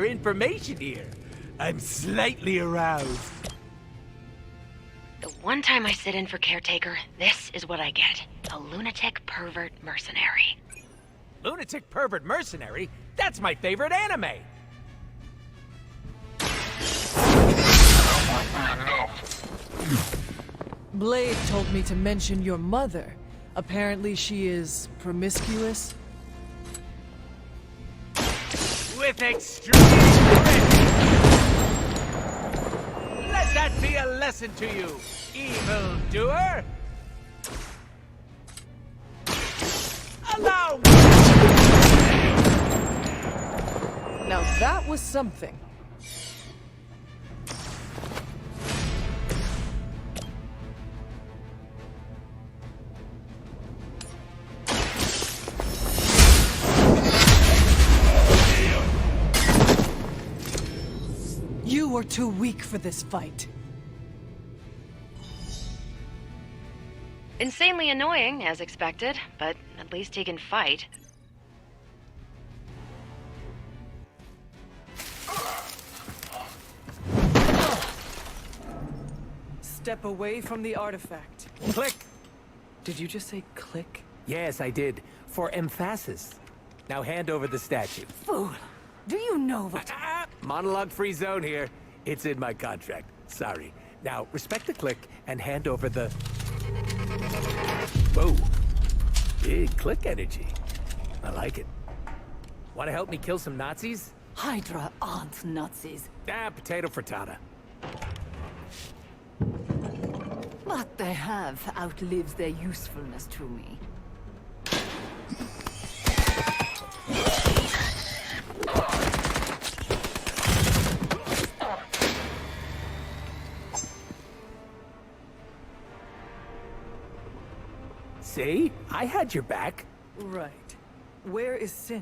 for information here. I'm slightly aroused. The one time I sit in for caretaker, this is what I get. A lunatic pervert mercenary. Lunatic pervert mercenary? That's my favorite anime! Blade told me to mention your mother. Apparently she is promiscuous. With extreme grit! Let that be a lesson to you, evildoer! Allow me! Now that was something. You were too weak for this fight. Insanely annoying, as expected, but at least he can fight. Step away from the artifact. Click! Did you just say click? Yes, I did. For emphasis. Now hand over the statue. Fool! Do you know what... Monologue-free zone here. It's in my contract. Sorry. Now, respect the click and hand over the... Whoa. Big click energy. I like it. Want to help me kill some Nazis? Hydra aren't Nazis. Potato frittata. What they have outlives their usefulness to me. See? I had your back. Right. Where is Sin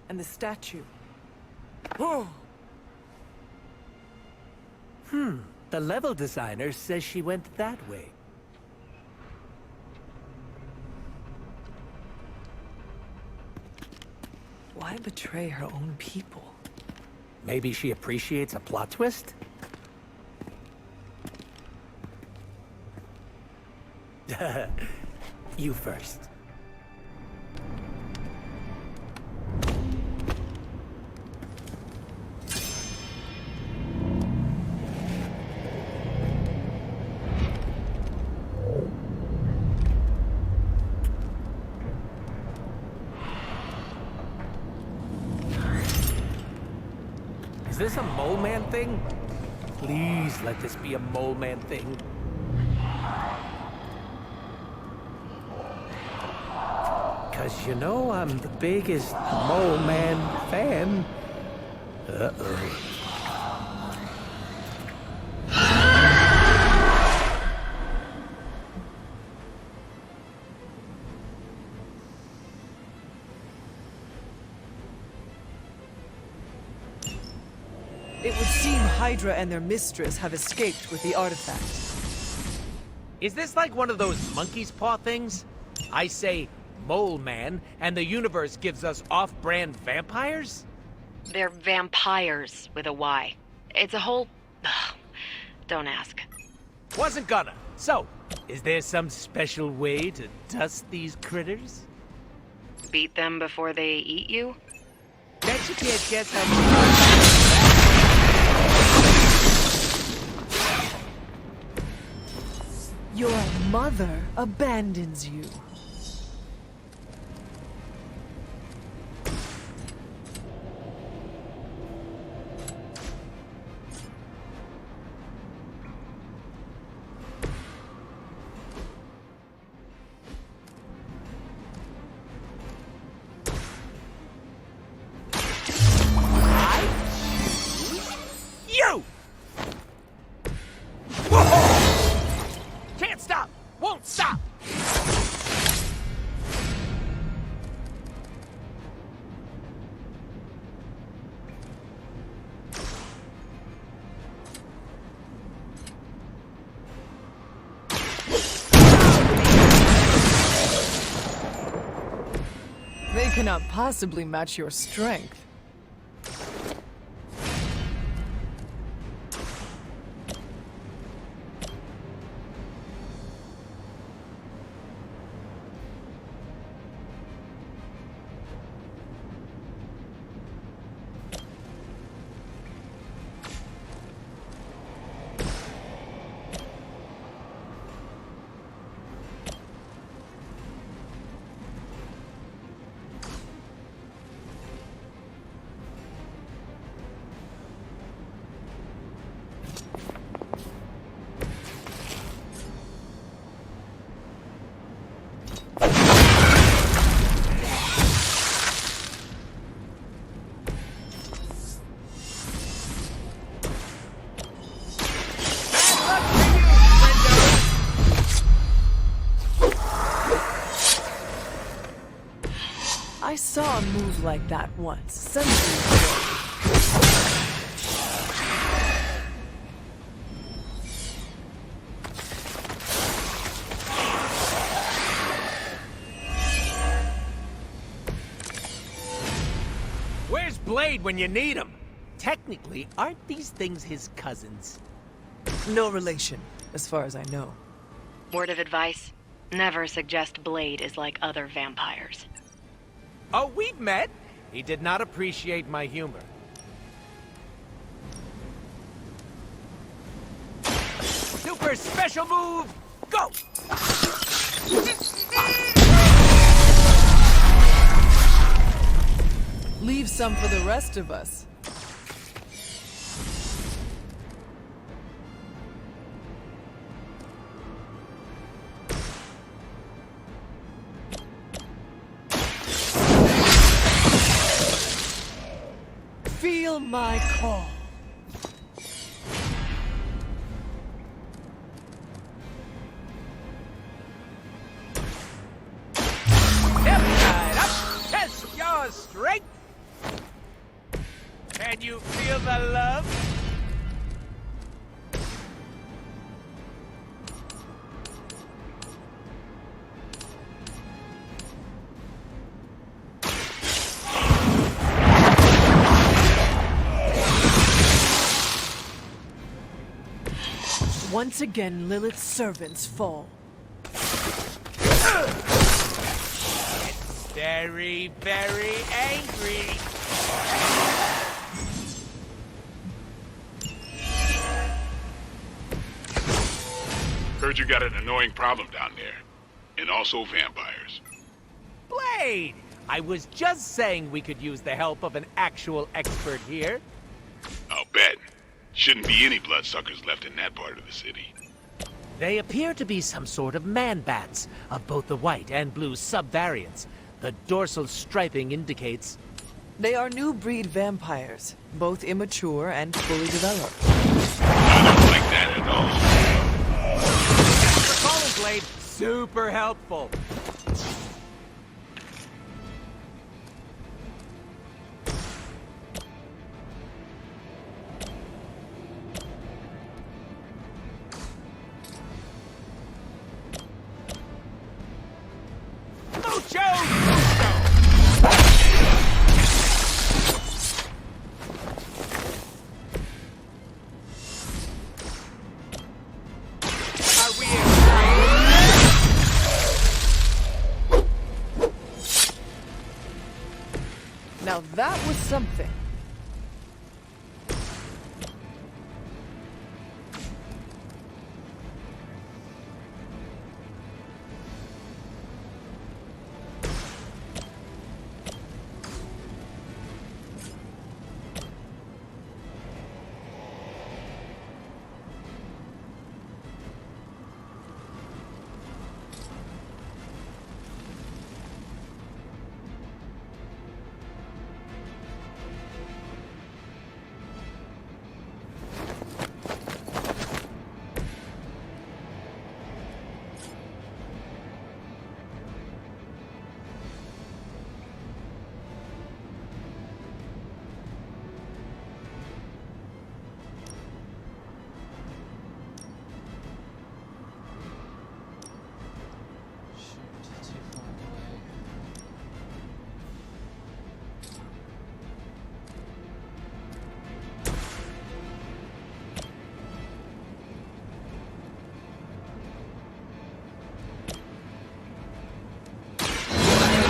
and the statue? The level designer says she went that way. Why betray her own people? Maybe she appreciates a plot twist? You first. Is this a mole man thing? Please let this be a mole man thing. Cause you know I'm the biggest mole man fan. Uh-oh. It would seem Hydra and their mistress have escaped with the artifact. Is this like one of those monkey's paw things? I say mole man, and the universe gives us off-brand vampires? They're vampires with a Y. It's a whole... Don't ask. Wasn't gonna. So, is there some special way to dust these critters? Beat them before they eat you? Bet you can't get that. Your mother abandons you. You! Whoa! Can't stop! Won't stop! They cannot possibly match your strength. lived like that once, centuries ago. Where's Blade when you need him? Technically, aren't these things his cousins? No relation, as far as I know. Word of advice: never suggest Blade is like other vampires. Oh, we've met. He did not appreciate my humor. Super special move, go! Leave some for the rest of us. Feel my call. Step right up, test your strength. Can you feel the love? Once again, Lilith's servants fall. It's very, very angry. Heard you got an annoying problem down there. And also vampires. Blade! I was just saying we could use the help of an actual expert here. I'll bet. Shouldn't be any bloodsuckers left in that part of the city. They appear to be some sort of man-bats, of both the white and blue subvariants. The dorsal striping indicates... They are new breed vampires, both immature and fully developed. I don't like that at all. Thanks for calling, Blade. Super helpful. Mucho! Are we Now that was something.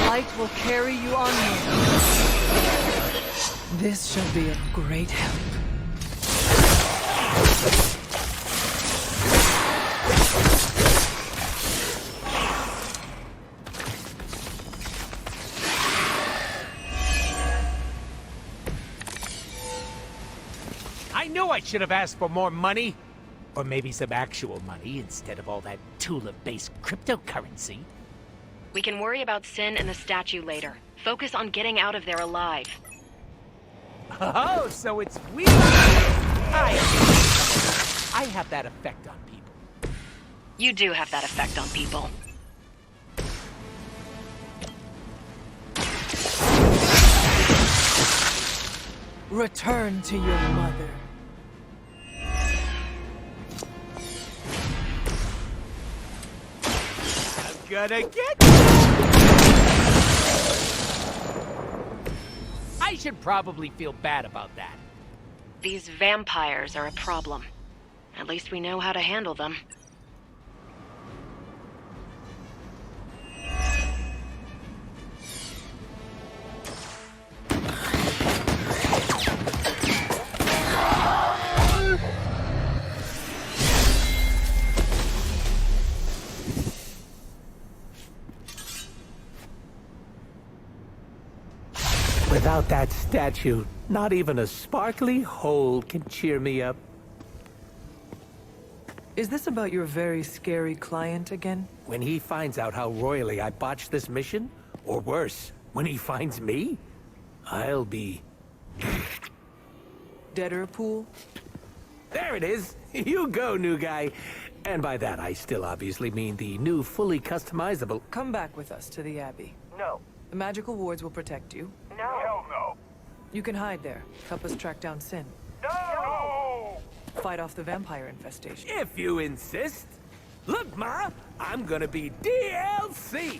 Light will carry you onward. This shall be of great help. I knew I should have asked for more money. Or maybe some actual money instead of all that Tula-based cryptocurrency. We can worry about Sin and the statue later. Focus on getting out of there alive. Oh, so it's weird. I have that effect on people. You do have that effect on people. Return to your mother. I'm gonna get... I should probably feel bad about that. These vampires are a problem. At least we know how to handle them. Without that statue, not even a sparkly hole can cheer me up. Is this about your very scary client again? When he finds out how royally I botched this mission, or worse, when he finds me, I'll be... Deader pool? There it is! You go, new guy! And by that, I still obviously mean the new, fully customizable... Come back with us to the Abbey. No. The magical wards will protect you. No. Hell no. You can hide there. Help us track down Sin. No! Fight off the vampire infestation. If you insist. Look, Ma, I'm gonna be DLC!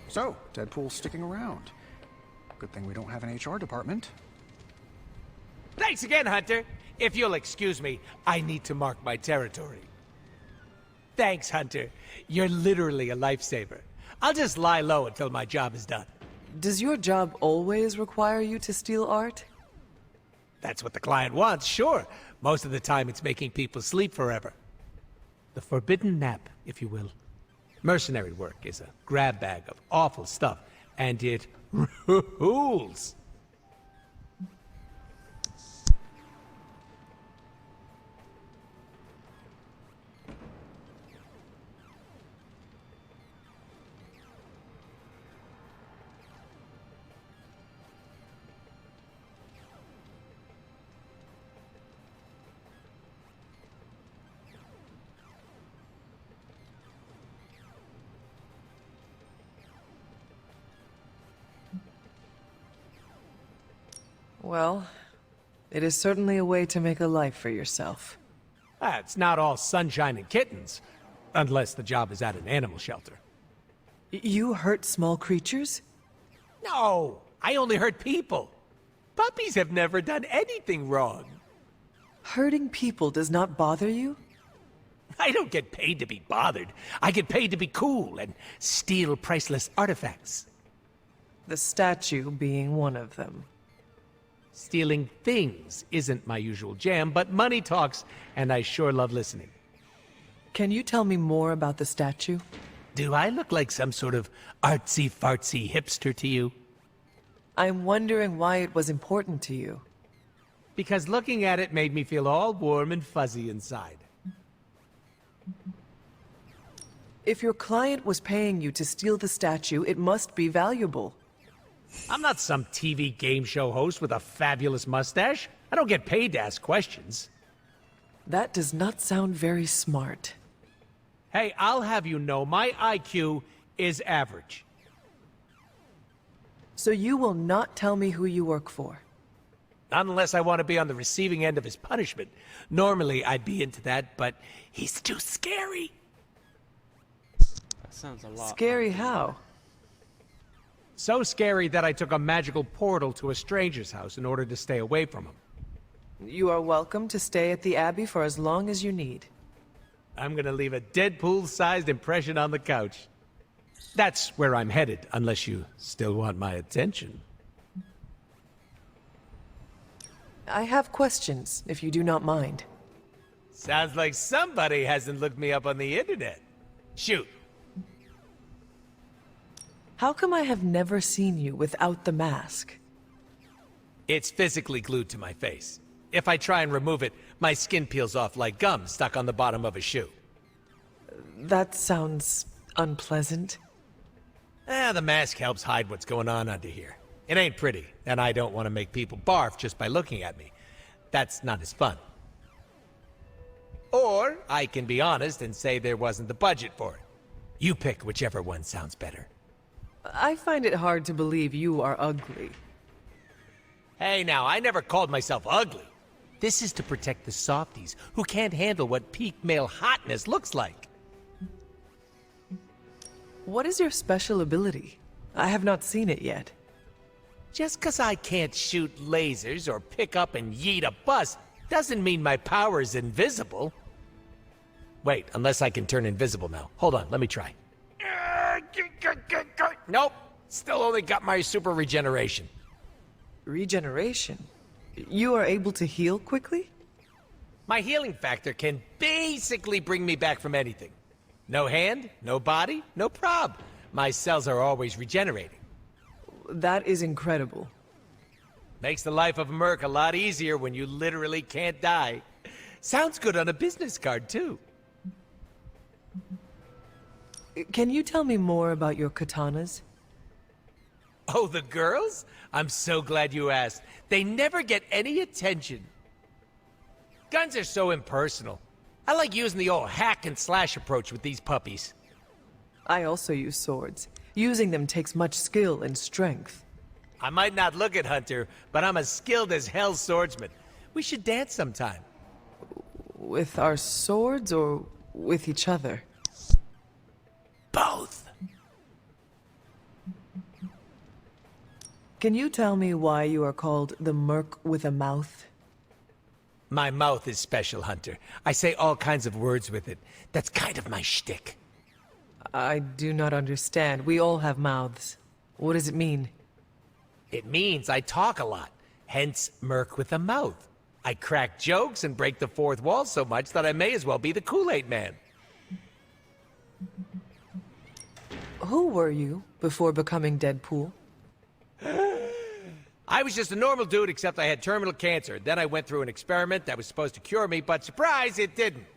So, Deadpool's sticking around. Good thing we don't have an HR department. Thanks again, Hunter. If you'll excuse me, I need to mark my territory. Thanks, Hunter. You're literally a lifesaver. I'll just lie low until my job is done. Does your job always require you to steal art? That's what the client wants, sure. Most of the time it's making people sleep forever. The forbidden nap, if you will. Mercenary work is a grab bag of awful stuff, and it rules. Well, it is certainly a way to make a life for yourself. It's not all sunshine and kittens, unless the job is at an animal shelter. You hurt small creatures? No, I only hurt people. Puppies have never done anything wrong. Hurting people does not bother you? I don't get paid to be bothered. I get paid to be cool and steal priceless artifacts. The statue being one of them. Stealing things isn't my usual jam, but money talks, and I sure love listening. Can you tell me more about the statue? Do I look like some sort of artsy-fartsy hipster to you? I'm wondering why it was important to you. Because looking at it made me feel all warm and fuzzy inside. If your client was paying you to steal the statue, it must be valuable. I'm not some TV game show host with a fabulous mustache. I don't get paid to ask questions. That does not sound very smart. Hey, I'll have you know my IQ is average. So you will not tell me who you work for? Not unless I want to be on the receiving end of his punishment. Normally, I'd be into that, but he's too scary. That sounds a lot. Scary how? So scary that I took a magical portal to a stranger's house in order to stay away from him. You are welcome to stay at the Abbey for as long as you need. I'm gonna leave a Deadpool-sized impression on the couch. That's where I'm headed, unless you still want my attention. I have questions, if you do not mind. Sounds like somebody hasn't looked me up on the internet. Shoot. How come I have never seen you without the mask? It's physically glued to my face. If I try and remove it, my skin peels off like gum stuck on the bottom of a shoe. That sounds unpleasant. The mask helps hide what's going on under here. It ain't pretty, and I don't want to make people barf just by looking at me. That's not as fun. Or I can be honest and say there wasn't the budget for it. You pick whichever one sounds better. I find it hard to believe you are ugly. Hey now, I never called myself ugly. This is to protect the softies who can't handle what peak male hotness looks like. What is your special ability? I have not seen it yet. Just 'cause I can't shoot lasers or pick up and yeet a bus doesn't mean my power is invisible. Wait, unless I can turn invisible now. Hold on, let me try. Nope, still only got my super regeneration. Regeneration? You are able to heal quickly? My healing factor can basically bring me back from anything. No hand, no body, no prob. My cells are always regenerating. That is incredible. Makes the life of a merc a lot easier when you literally can't die. Sounds good on a business card, too. Can you tell me more about your katanas? Oh, the girls? I'm so glad you asked. They never get any attention. Guns are so impersonal. I like using the old hack and slash approach with these puppies. I also use swords. Using them takes much skill and strength. I might not look it, Hunter, but I'm as skilled as hell swordsman. We should dance sometime. With our swords or with each other? Both. Can you tell me why you are called the Merc with a Mouth? My mouth is special, Hunter. I say all kinds of words with it. That's kind of my shtick. I do not understand. We all have mouths. What does it mean? It means I talk a lot, hence Merc with a mouth. I crack jokes and break the fourth wall so much that I may as well be the Kool-Aid Man. Who were you before becoming Deadpool? I was just a normal dude, except I had terminal cancer. Then I went through an experiment that was supposed to cure me, but surprise, it didn't.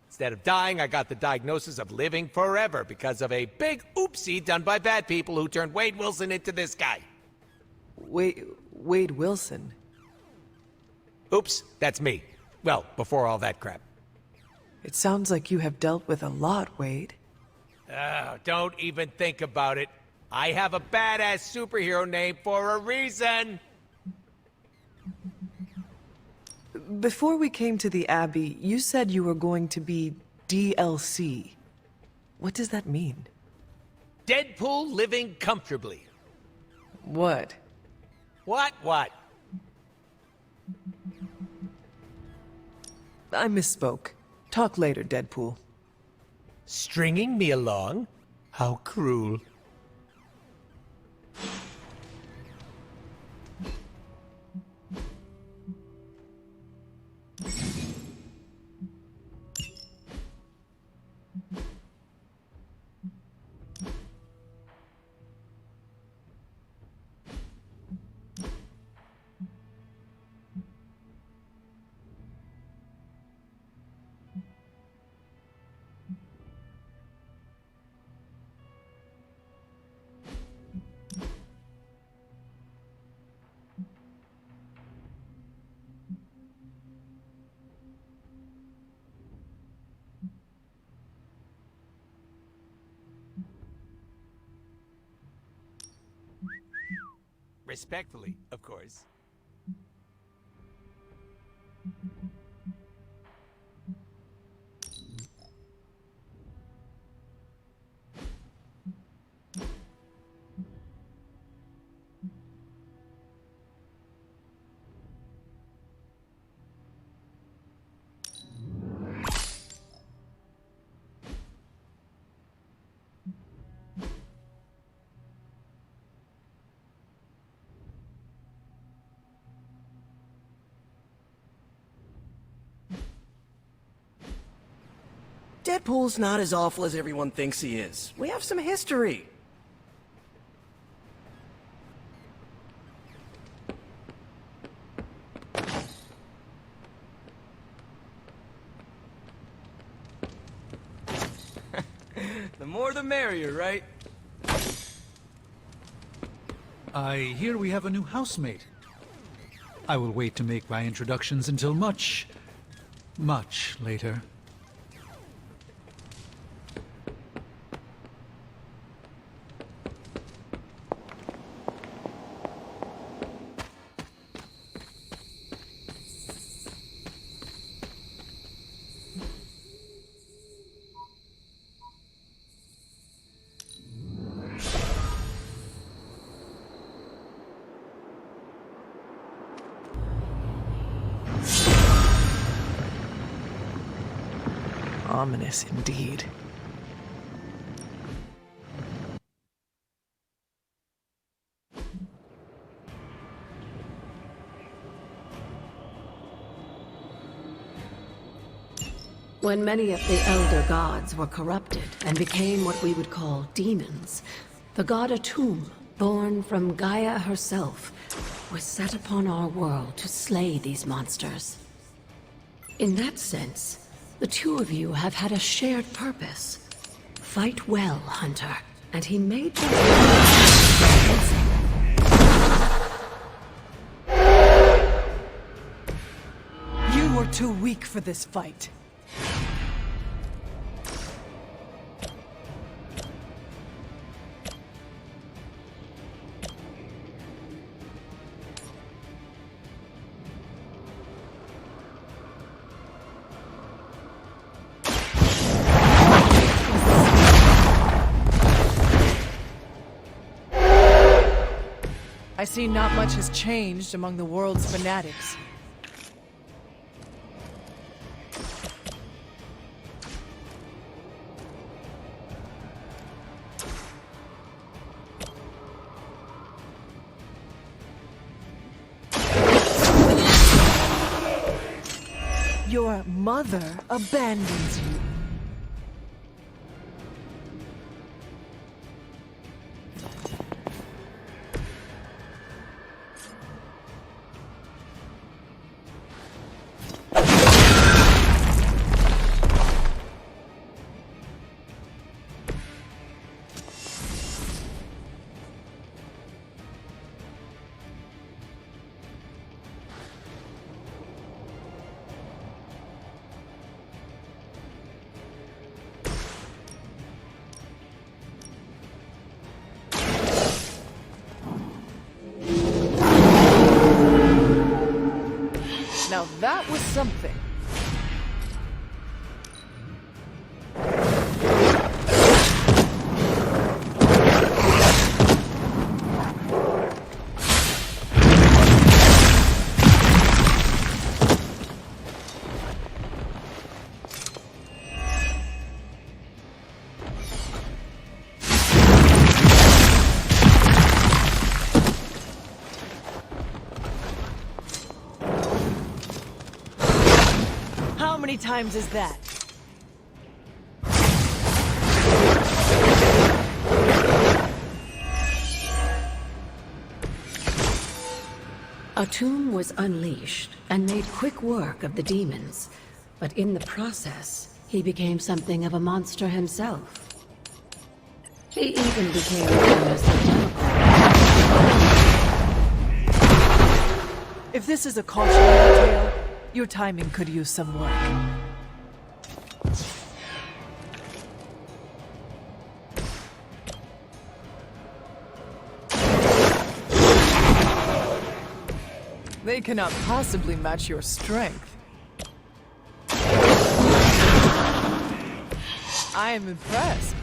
Instead of dying, I got the diagnosis of living forever because of a big oopsie done by bad people who turned Wade Wilson into this guy. Wade Wilson? Oops, that's me. Well, before all that crap. It sounds like you have dealt with a lot, Wade. Don't even think about it. I have a badass superhero name for a reason. Before we came to the Abbey, you said you were going to be DLC. What does that mean? Deadpool living comfortably. What? What? I misspoke. Talk later, Deadpool. Stringing me along? How cruel. Respectfully, of course. Deadpool's not as awful as everyone thinks he is. We have some history. The more the merrier, right? I hear we have a new housemate. I will wait to make my introductions until much later. Ominous indeed. When many of the elder gods were corrupted and became what we would call demons, the god Atum, born from Gaia herself, was set upon our world to slay these monsters. In that sense, the two of you have had a shared purpose. Fight well, Hunter, and he made you... You were too weak for this fight. I see not much has changed among the world's fanatics. Your mother abandons you. Now that was something. How many times is that? Atum was unleashed and made quick work of the demons, but in the process, he became something of a monster himself. He even became known as the Democrat. If this is a cautionary tale, your timing could use some work. They cannot possibly match your strength. I am impressed.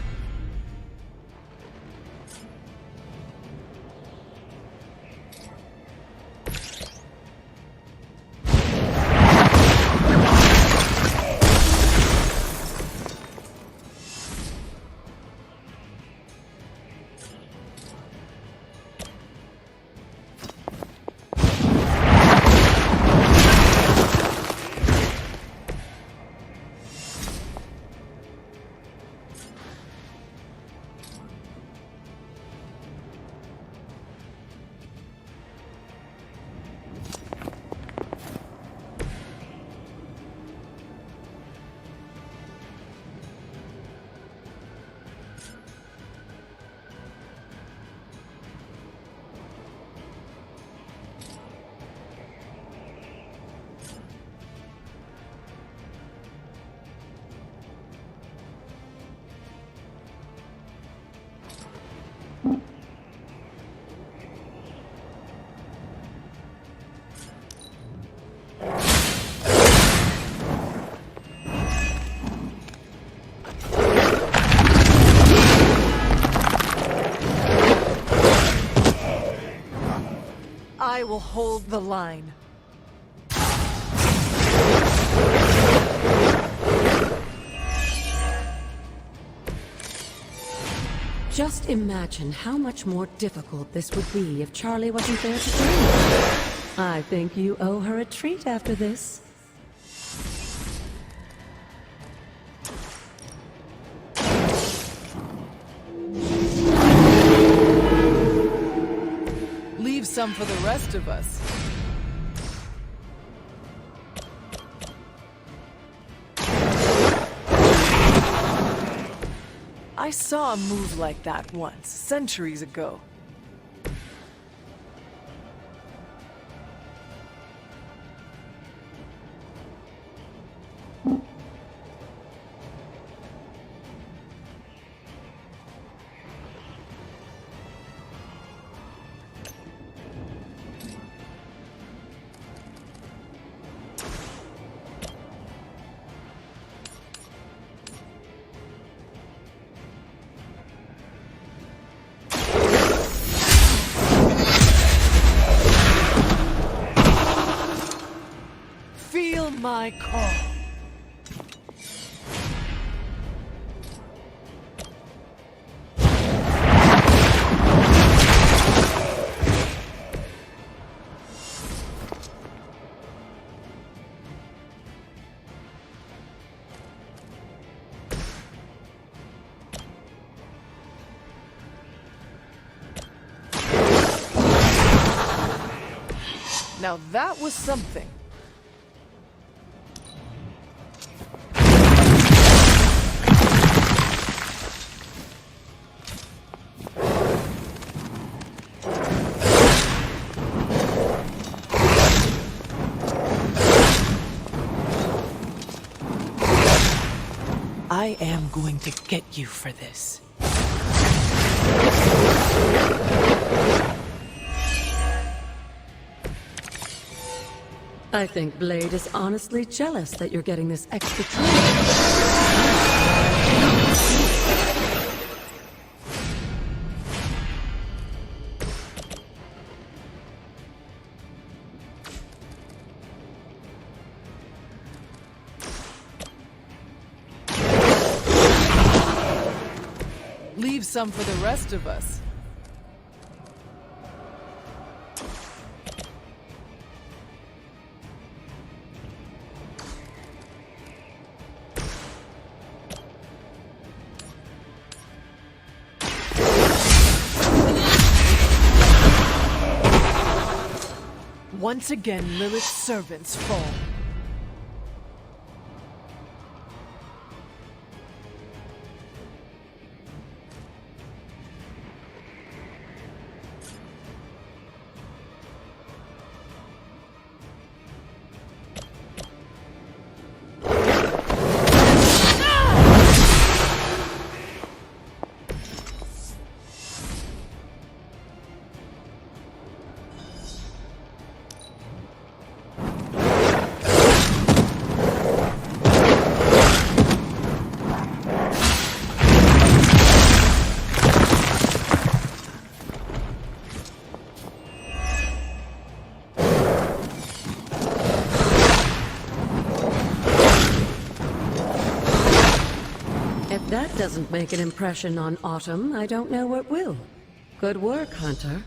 I will hold the line. Just imagine how much more difficult this would be if Charlie wasn't there to train her. I think you owe her a treat after this. Leave some for the rest of us. I saw a move like that once, centuries ago. Feel my call. Now that was something. I am going to get you for this. I think Blade is honestly jealous that you're getting this extra training. Leave some for the rest of us. Once again, Lilith's servants fall. doesn't make an impression on Autumn, I don't know what will. Good work, Hunter.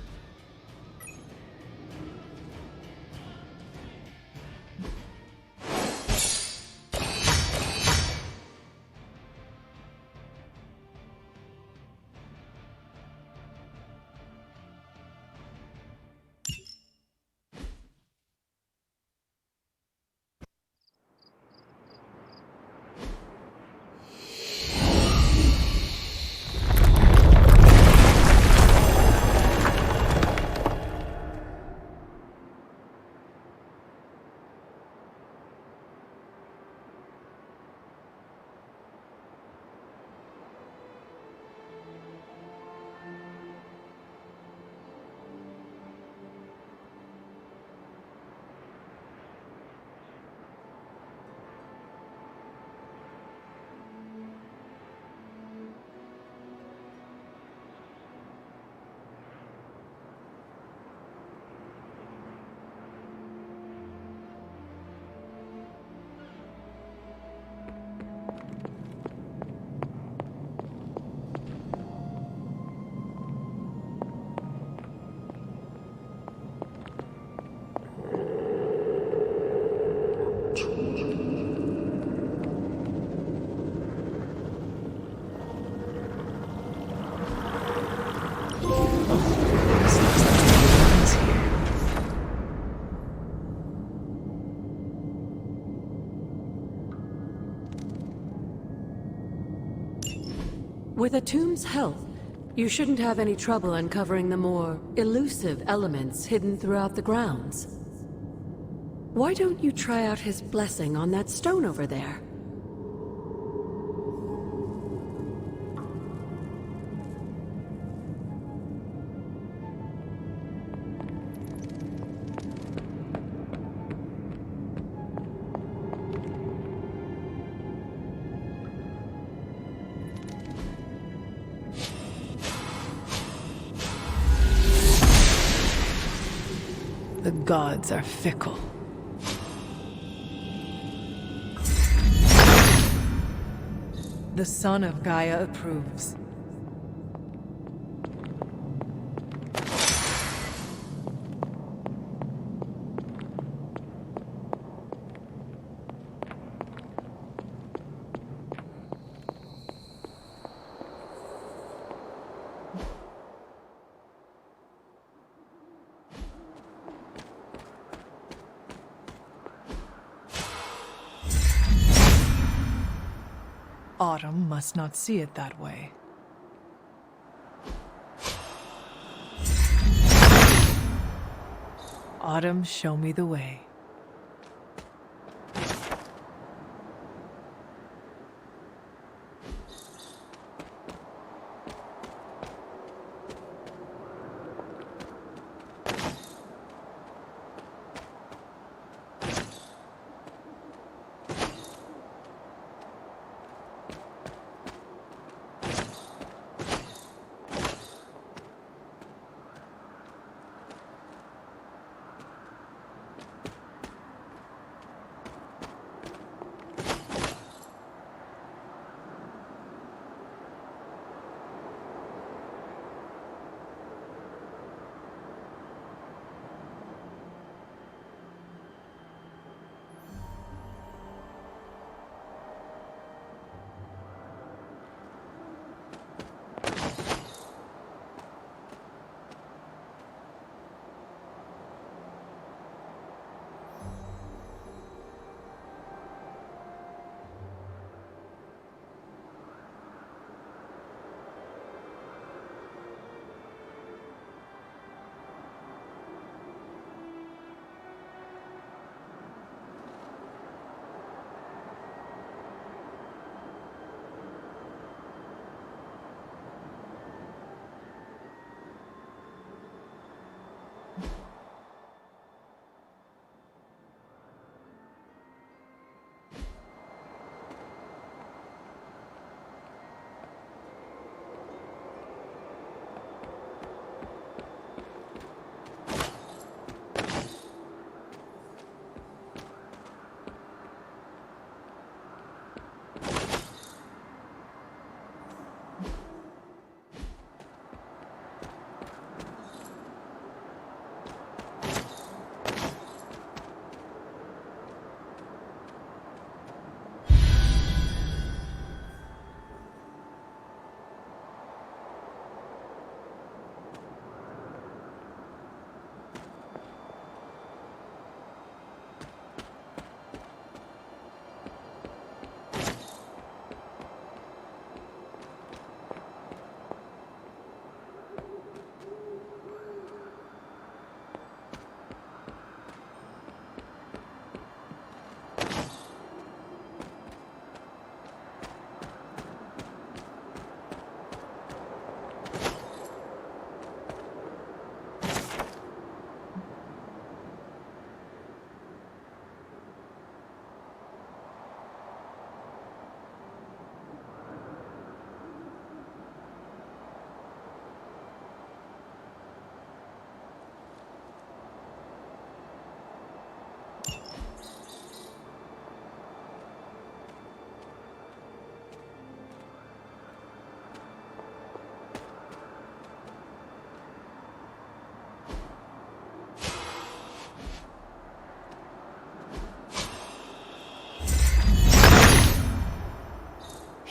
With a tomb's help, you shouldn't have any trouble uncovering the more elusive elements hidden throughout the grounds. Why don't you try out his blessing on that stone over there? The gods are fickle. The son of Gaia approves. Autumn must not see it that way. Autumn, show me the way.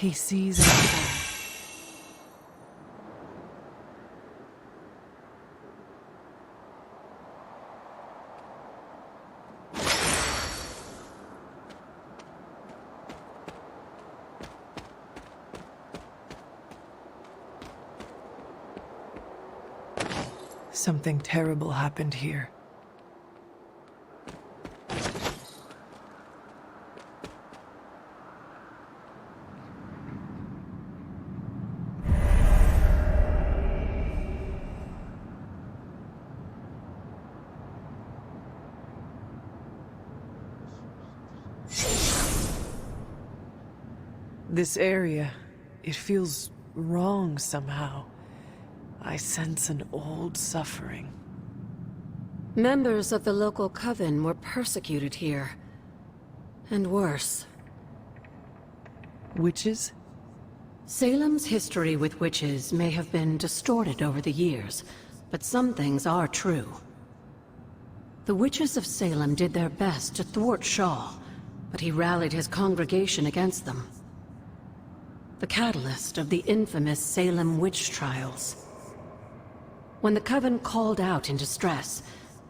He sees us all. Something terrible happened here. This area, it feels wrong somehow. I sense an old suffering. Members of the local coven were persecuted here. And worse. Witches? Salem's history with witches may have been distorted over the years, but some things are true. The witches of Salem did their best to thwart Shaw, but he rallied his congregation against them. The catalyst of the infamous Salem witch trials. When the Coven called out in distress,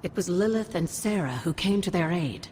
it was Lilith and Sarah who came to their aid.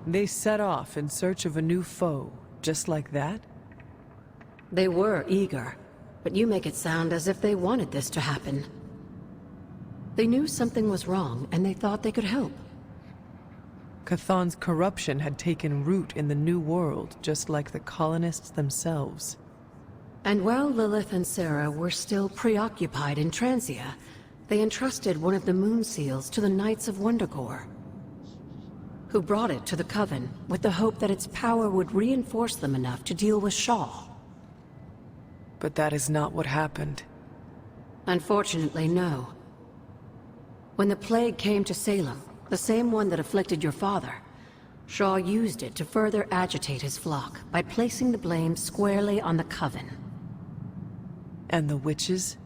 They set off in search of a new foe, just like that? They were eager, but you make it sound as if they wanted this to happen. They knew something was wrong, and they thought they could help. Chthon's corruption had taken root in the New World, just like the colonists themselves. And while Lilith and Sarah were still preoccupied in Transia, they entrusted one of the moon seals to the Knights of Wondergore, who brought it to the Coven with the hope that its power would reinforce them enough to deal with Shaw. But that is not what happened. Unfortunately, no. When the plague came to Salem, the same one that afflicted your father, Shaw used it to further agitate his flock by placing the blame squarely on the Coven. And the witches?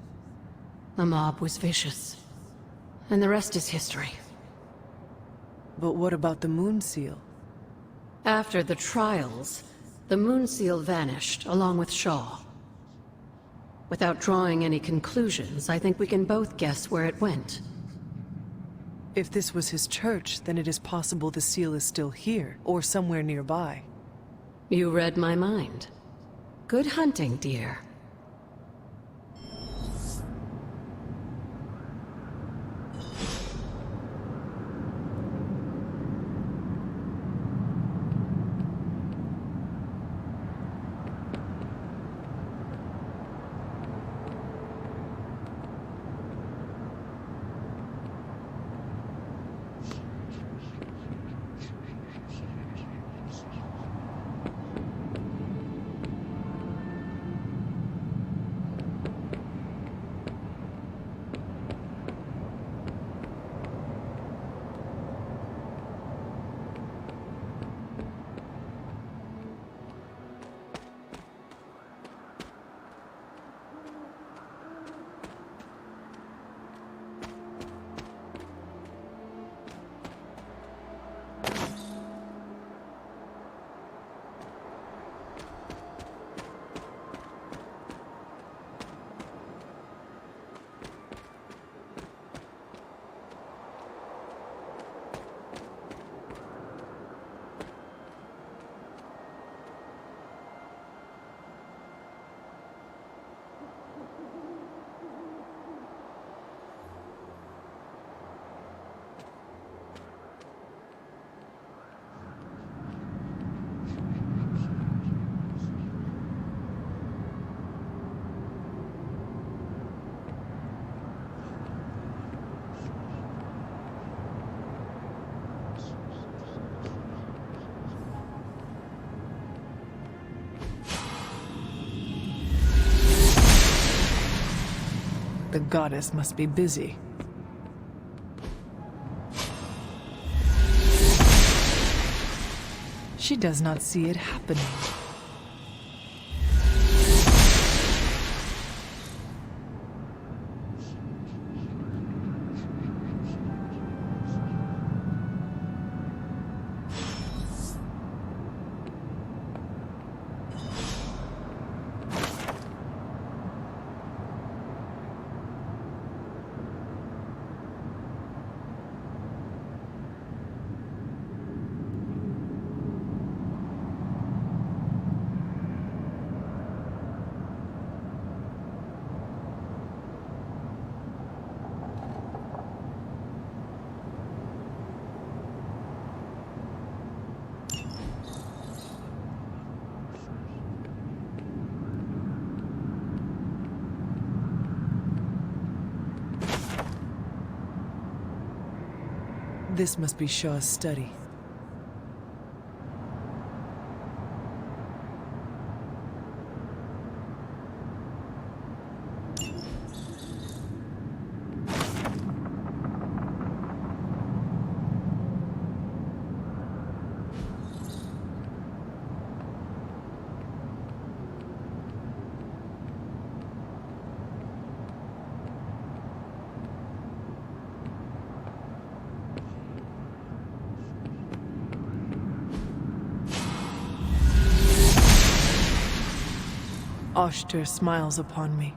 The mob was vicious. And the rest is history. But what about the moon seal? After the trials, the moon seal vanished along with Shaw. Without drawing any conclusions, I think we can both guess where it went. If this was his church, then it is possible the seal is still here, or somewhere nearby. You read my mind. Good hunting, dear. The goddess must be busy. She does not see it happening. This must be Shaw's study. Oshter smiles upon me.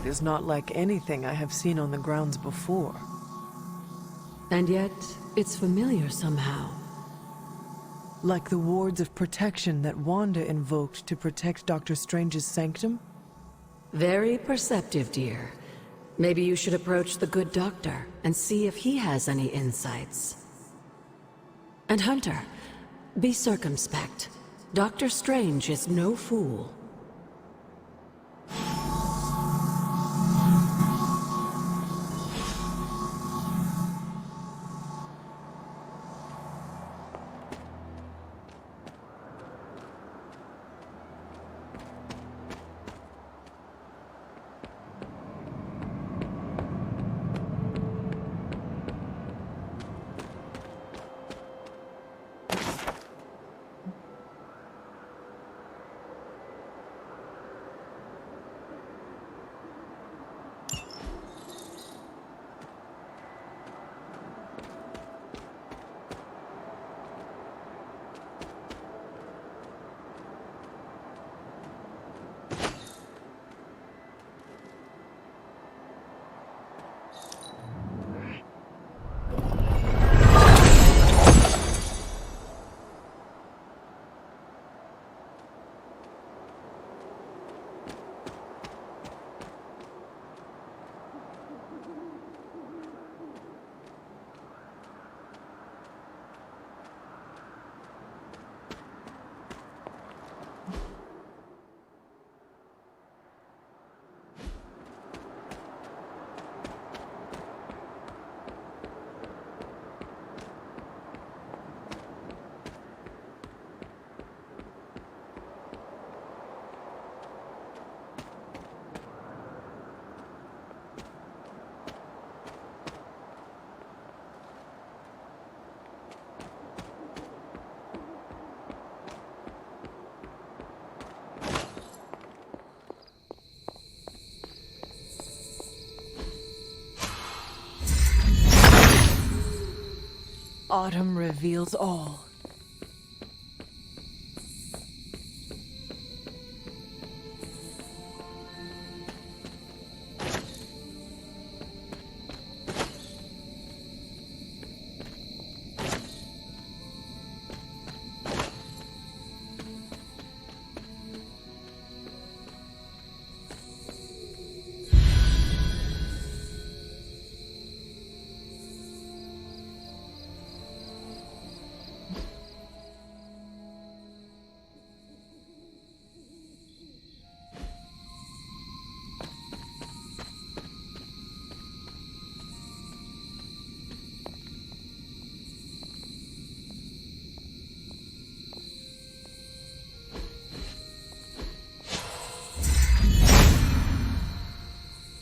is not like anything I have seen on the grounds before. And yet, it's familiar somehow. Like the wards of protection that Wanda invoked to protect Dr. Strange's sanctum? Very perceptive, dear. Maybe you should approach the good doctor and see if he has any insights. And Hunter, be circumspect. Dr. Strange is no fool. Autumn reveals all.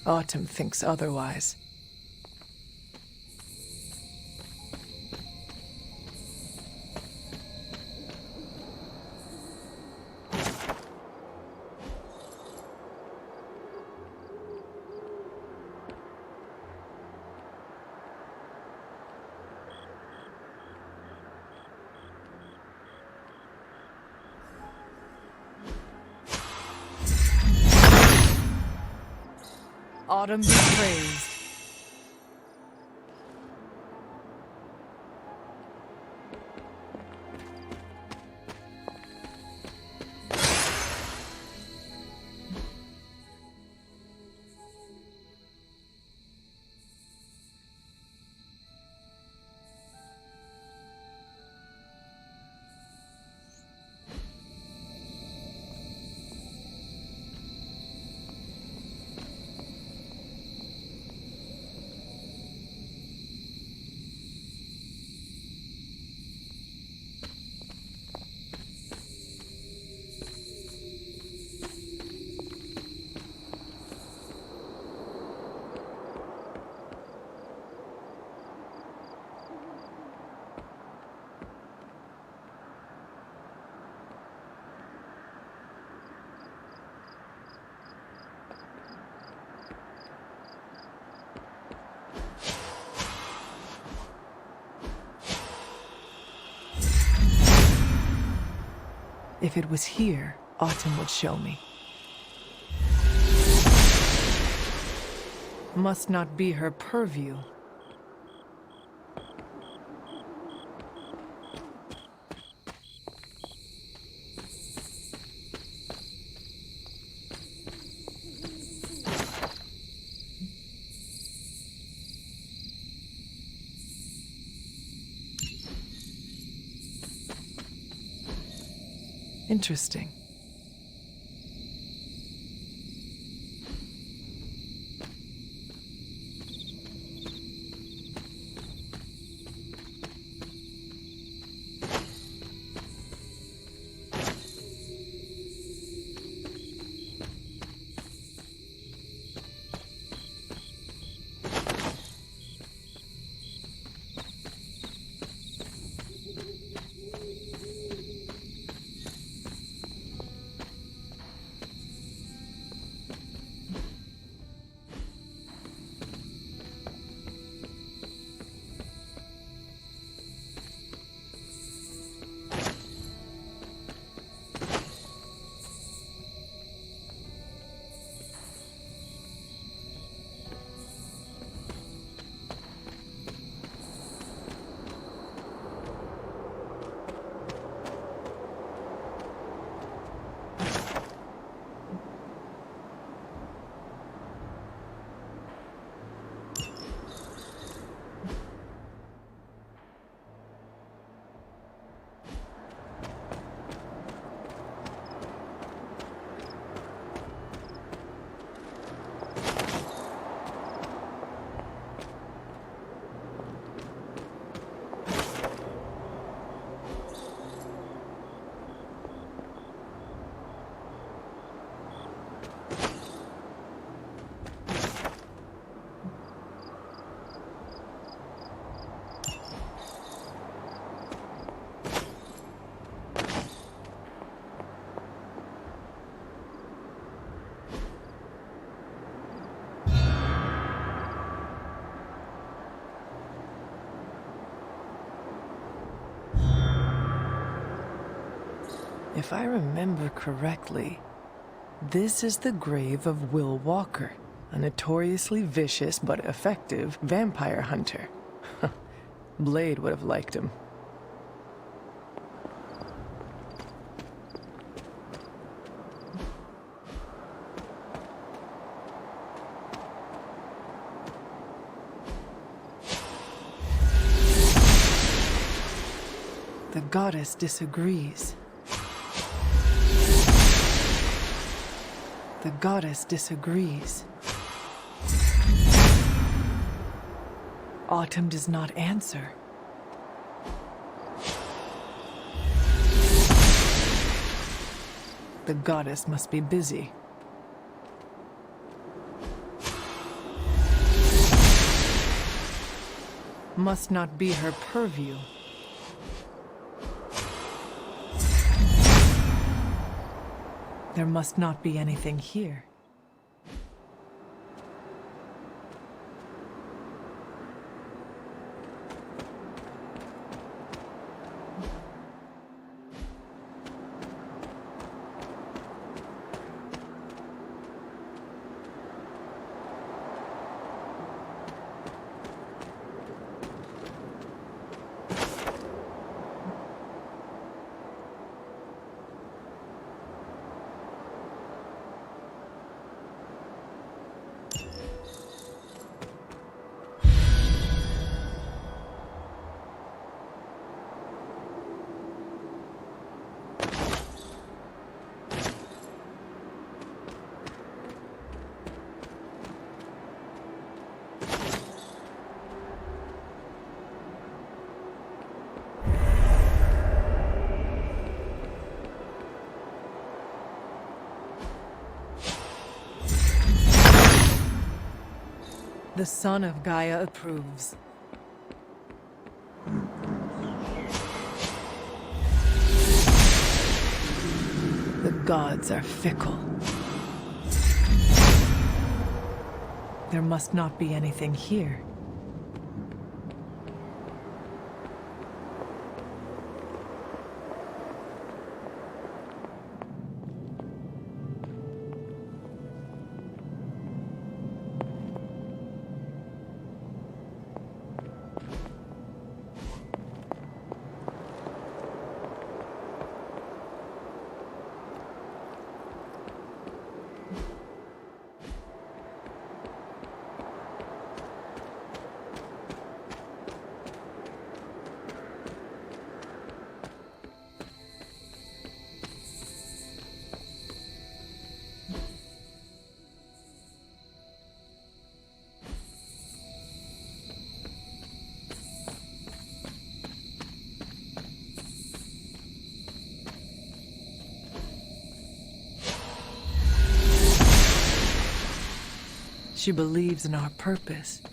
Autumn thinks otherwise. Autumn be praised. If it was here, Autumn would show me. Must not be her purview. Interesting. If I remember correctly, this is the grave of Will Walker, a notoriously vicious but effective vampire hunter. Blade would have liked him. The goddess disagrees. The goddess disagrees. Autumn does not answer. The goddess must be busy. Must not be her purview. There must not be anything here. The son of Gaia approves. The gods are fickle. There must not be anything here. She believes in our purpose,